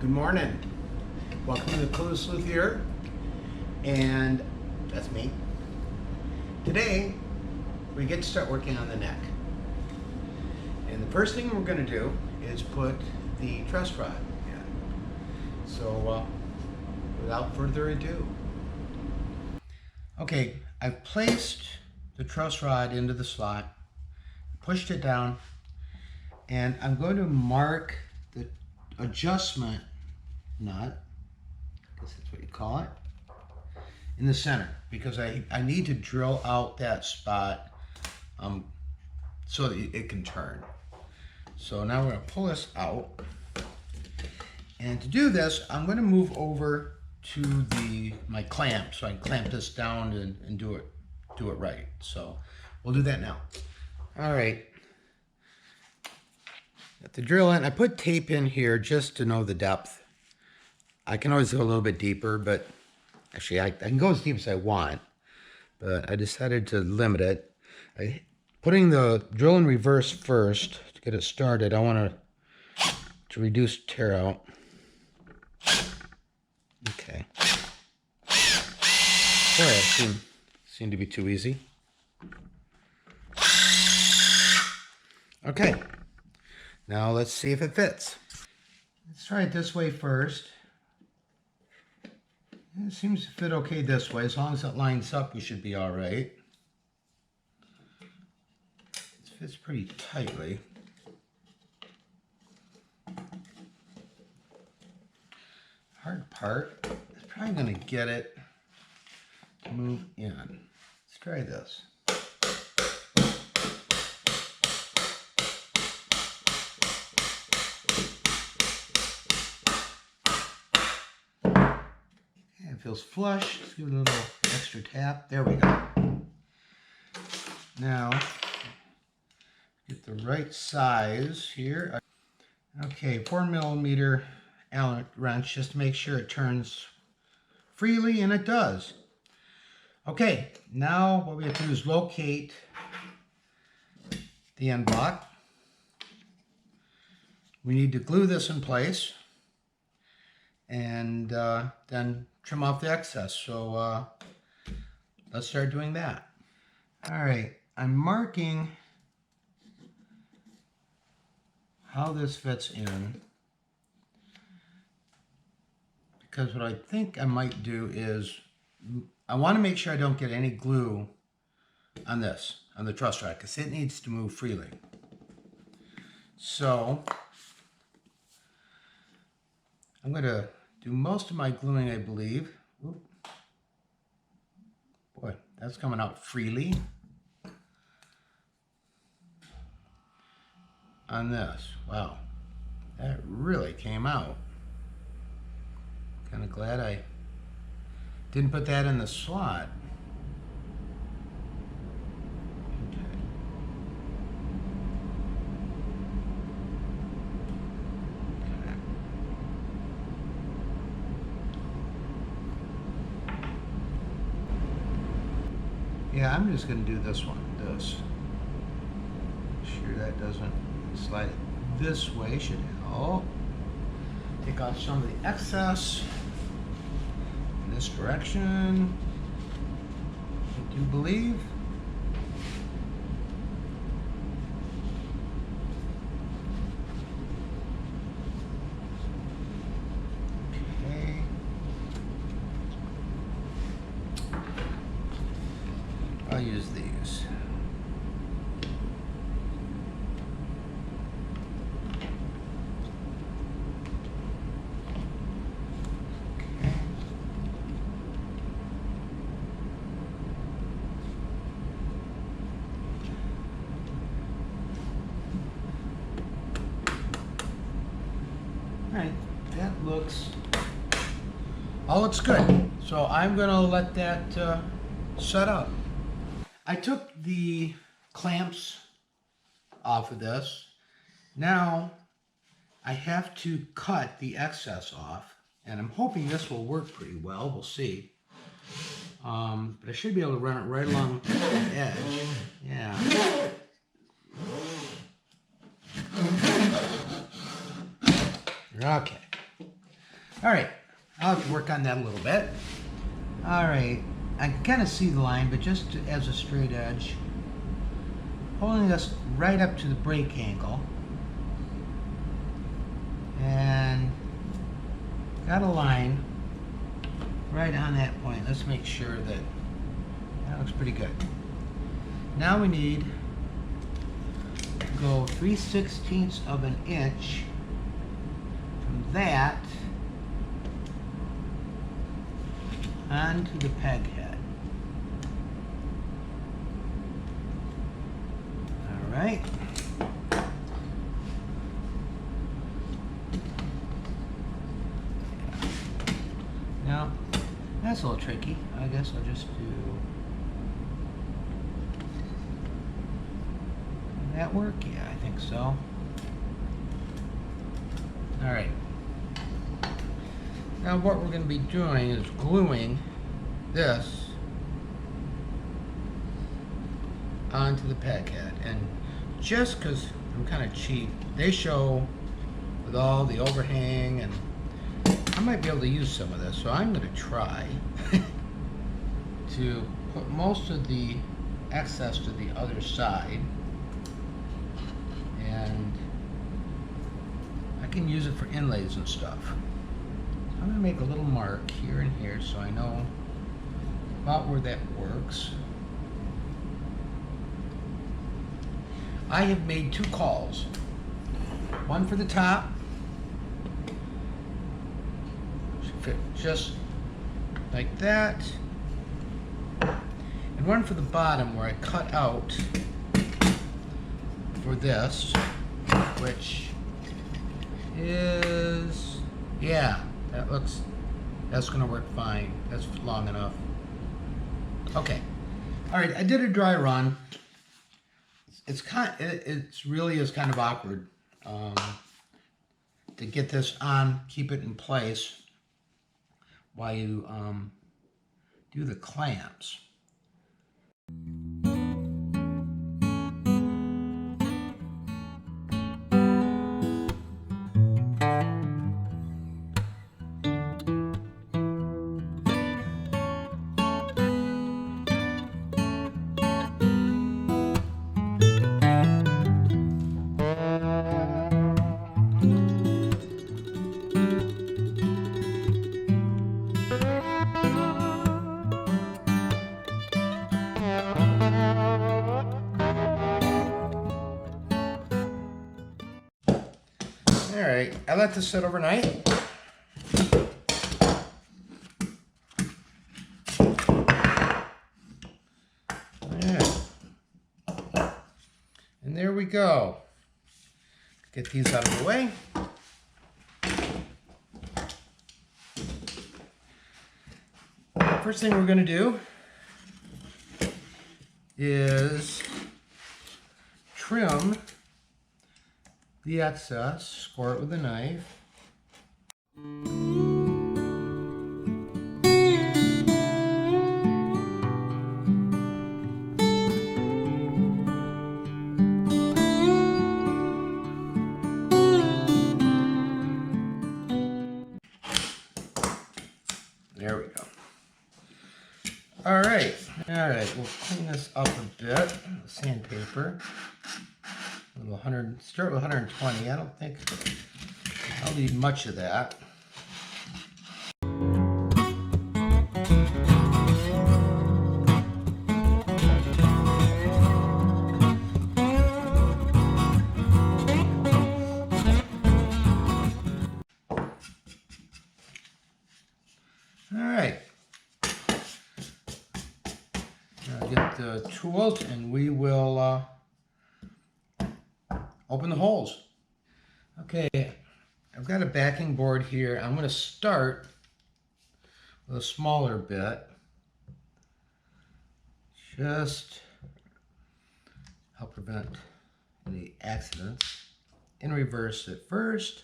Good morning. Welcome to the Clueless Sleuth here, and that's me. Today, we get to start working on the neck. And the first thing we're going to do is put the truss rod in. So, without further ado. Okay, I've placed the truss rod into the slot, pushed it down, and I'm going to mark the adjustment nut, I guess that's what you call it, in the center, because I need to drill out that spot so that it can turn. So now we're going to pull this out, and to do this I'm going to move over to my clamp so I can clamp this down and do it right. So we'll do that now. All right, got the drill in. I put tape in here just to know the depth. I can always go a little bit deeper, but actually I can go as deep as I want, but I decided to limit it. Putting the drill in reverse first to get it started. I want to reduce tear out. Okay. Sorry, I seem to be too easy. Okay. Now let's see if it fits. Let's try it this way first. It seems to fit okay this way. As long as it lines up, we should be all right. It fits pretty tightly. Hard part is probably going to get it to move in. Let's try this. Feels flush. Let's give it a little extra tap. There we go. Now, get the right size here. Okay, 4mm Allen wrench just to make sure it turns freely, and it does. Okay, now what we have to do is locate the end block. We need to glue this in place and then trim off the excess. So let's start doing that. All right, I'm marking how this fits in, because what I think I might do is I want to make sure I don't get any glue on this, on the truss rod, because it needs to move freely. So I'm going to do most of my gluing, I believe. Oop. Boy, that's coming out freely on this. Wow, that really came out. Kind of glad I didn't put that in the slot. Yeah, I'm just going to do this one, this. Make sure that doesn't slide it this way, should help. Take off some of the excess in this direction, I do believe. Okay. I'll use these. Okay. All right, that all looks good. So I'm gonna let that set up. I took the clamps off of this. Now I have to cut the excess off, and I'm hoping this will work pretty well. We'll see. But I should be able to run it right along the edge. Yeah. Okay. All right, I'll have to work on that a little bit. All right, I can kind of see the line, but just as a straight edge, holding this right up to the brake angle, and got a line right on that point. Let's make sure that that looks pretty good. Now we need to go 3/16 of an inch from that onto the peg head. All right. Now, that's a little tricky. I guess I'll just do... Will that work? Yeah, I think so. All right. Now what we're going to be doing is gluing this onto the peg head. And just because I'm kind of cheap, they show with all the overhang, and I might be able to use some of this, so I'm going to try to put most of the excess to the other side, and I can use it for inlays and stuff. I'm going to make a little mark here and here so I know about where that works. I have made 2 calls. One for the top, should fit just like that, and one for the bottom where I cut out for this, which is, yeah, that's gonna work fine. That's long enough. Okay. All right, I did a dry run. It really is kind of awkward to get this on, keep it in place while you do the clamps. All right, I let this sit overnight. Yeah. And there we go. Get these out of the way. First thing we're going to do is trim the excess, score it with a knife. There we go. All right, we'll clean this up a bit. Sandpaper. A little 100, start with 120. I don't think I'll need much of that. All right. Now get the tools and we will open the holes. Okay, I've got a backing board here. I'm going to start with a smaller bit. Just help prevent any accidents. In reverse at first.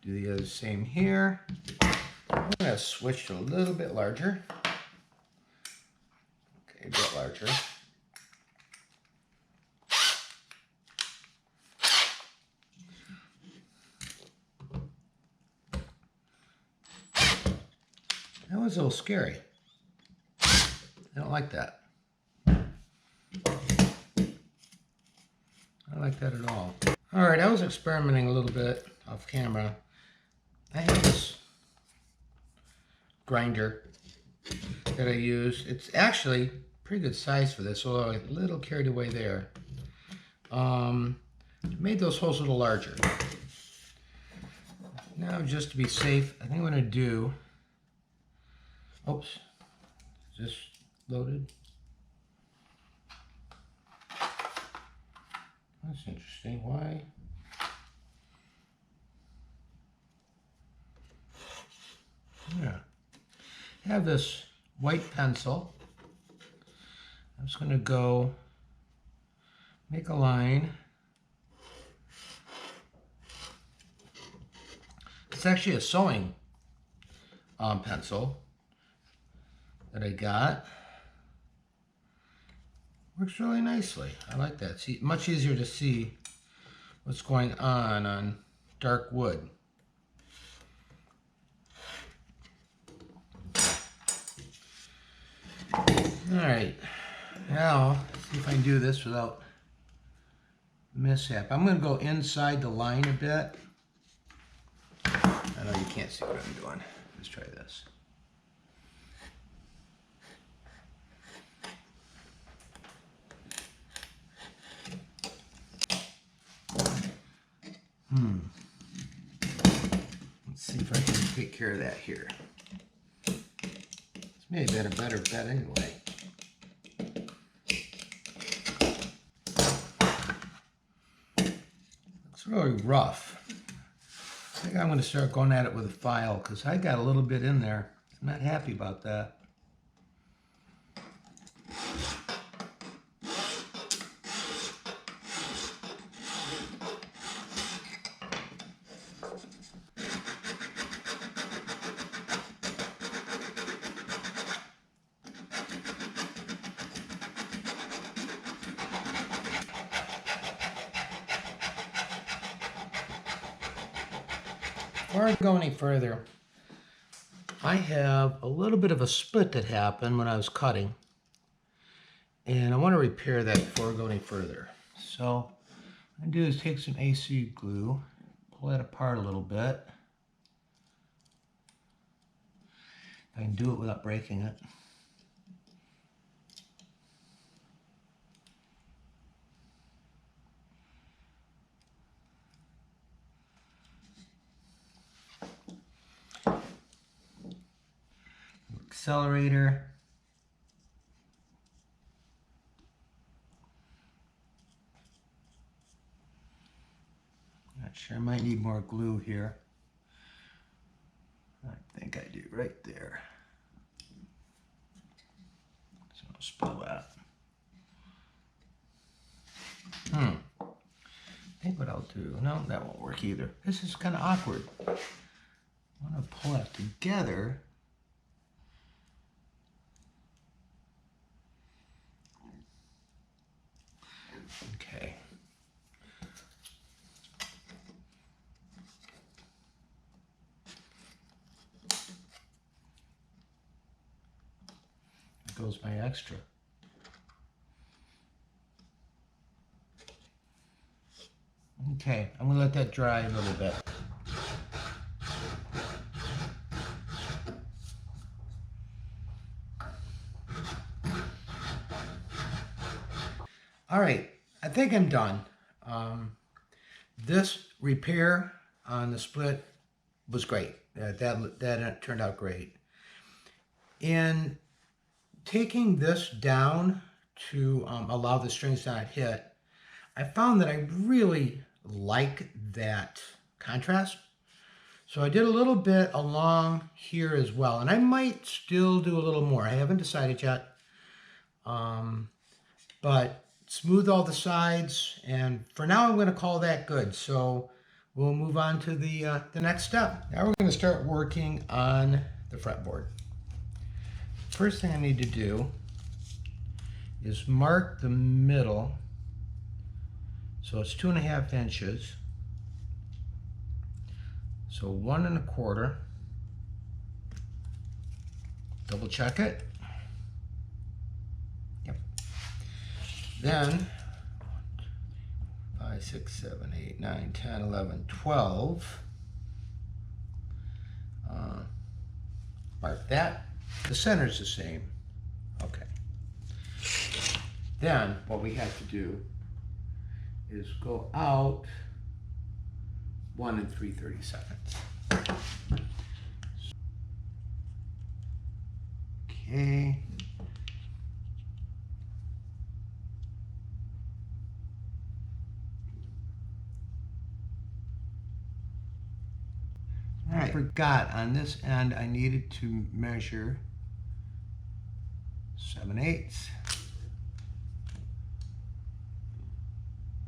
Do the other same here. I'm going to switch to a little bit larger. Okay, a bit larger. That was a little scary. I don't like that. I don't like that at all. All right, I was experimenting a little bit off camera. I have this grinder that I use. It's actually pretty good size for this, although a little carried away there. Made those holes a little larger. Now, just to be safe, I think I'm going to do... Oops. Is this loaded? That's interesting. Why? Yeah. I have this white pencil. I'm just going to go make a line. It's actually a sewing pencil that I got. Works really nicely. I like that. See, much easier to see what's going on dark wood. All right, now let's see if I can do this without mishap. I'm going to go inside the line a bit. I know you can't see what I'm doing. Let's try this. Let's see if I can take care of that here. It's maybe a better bet anyway. Looks really rough. I think I'm going to start going at it with a file because I got a little bit in there. I'm not happy about that. Before I go any further, I have a little bit of a split that happened when I was cutting, and I want to repair that before I go any further. So what I'm going to do is take some AC glue, pull that apart a little bit. I can do it without breaking it. Accelerator. Not sure, I might need more glue here. I think I do right there. So I'll spill that. I think what I'll do, no, that won't work either. This is kind of awkward. I want to pull that together. Okay. There goes my extra. Okay, I'm going to let that dry a little bit. All right, I think I'm done. This repair on the split was great. That turned out great. In taking this down to allow the strings to not hit, I found that I really like that contrast. So I did a little bit along here as well, and I might still do a little more. I haven't decided yet, but smooth all the sides, and for now I'm going to call that good. So we'll move on to the next step. Now we're going to start working on the fretboard. First thing I need to do is mark the middle. So it's 2.5 inches. So 1 1/4. double check it. Yep. Then 5, 6, 7, 8, 9, 10, 11, 12. Mark that. The center's the same. Okay. Then what we have to do is go out 1 3/30 seconds. Okay. All right. I forgot on this end I needed to measure 7/8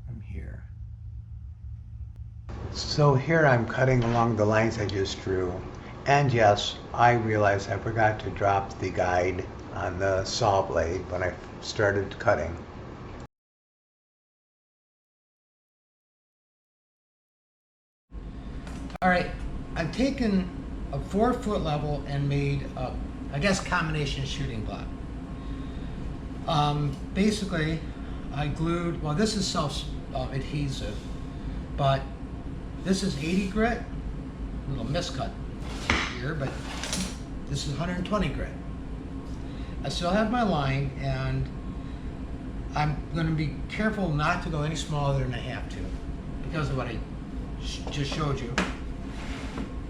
from here. So here I'm cutting along the lines I just drew. And yes, I realized I forgot to drop the guide on the saw blade when I started cutting. All right, I've taken a 4-foot level and made a, I guess, combination shooting block. Basically, I glued, well, this is self-adhesive, but this is 80 grit, a little miscut here, but this is 120 grit. I still have my line, and I'm going to be careful not to go any smaller than I have to because of what I just showed you.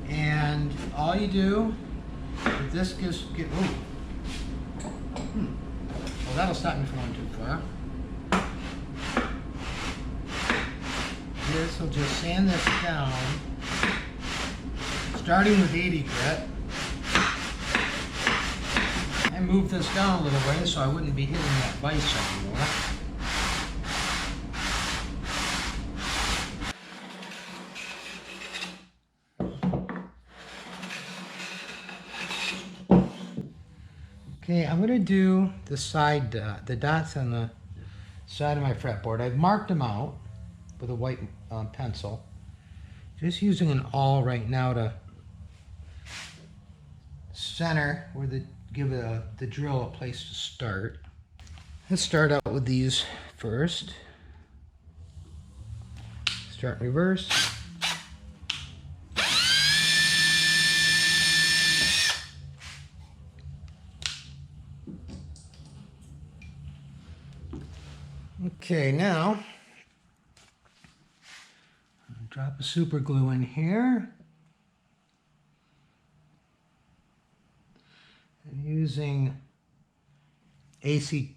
And all you do, if this well, that'll stop me from going too far. This will just sand this down, starting with 80 grit. And move this down a little way so I wouldn't be hitting that vise anymore. Okay, I'm going to do the side, the dots on the side of my fretboard. I've marked them out with a white pencil. Just using an awl right now to center where give the drill a place to start. Let's start out with these first. Start in reverse. Okay, now drop a super glue in here. And using AC20.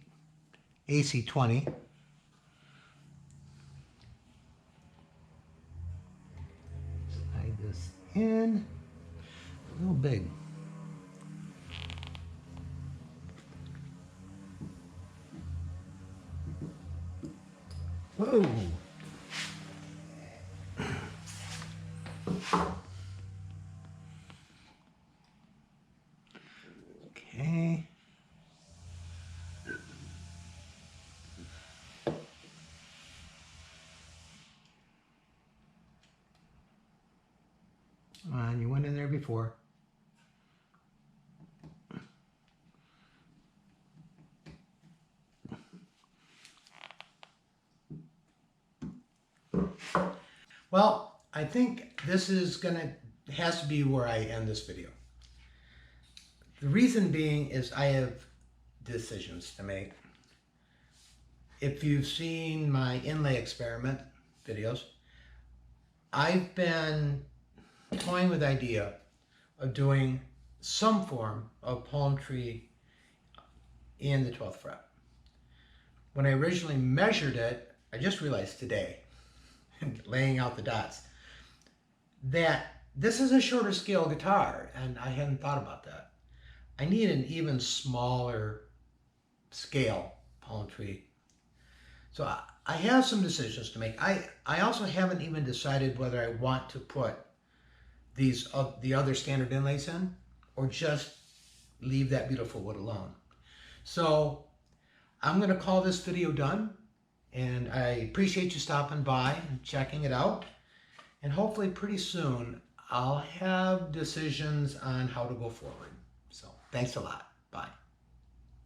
Slide this in. A little big. Whoa. Okay. And you went in there before. Well, I think this is has to be where I end this video. The reason being is I have decisions to make. If you've seen my inlay experiment videos, I've been toying with the idea of doing some form of palm tree in the 12th fret. When I originally measured it, I just realized today, laying out the dots, that this is a shorter scale guitar, and I hadn't thought about that. I need an even smaller scale palm tree. So I have some decisions to make. I also haven't even decided whether I want to put these the other standard inlays in, or just leave that beautiful wood alone. So I'm going to call this video done, and I appreciate you stopping by and checking it out. And hopefully pretty soon I'll have decisions on how to go forward. So Thanks a lot. Bye.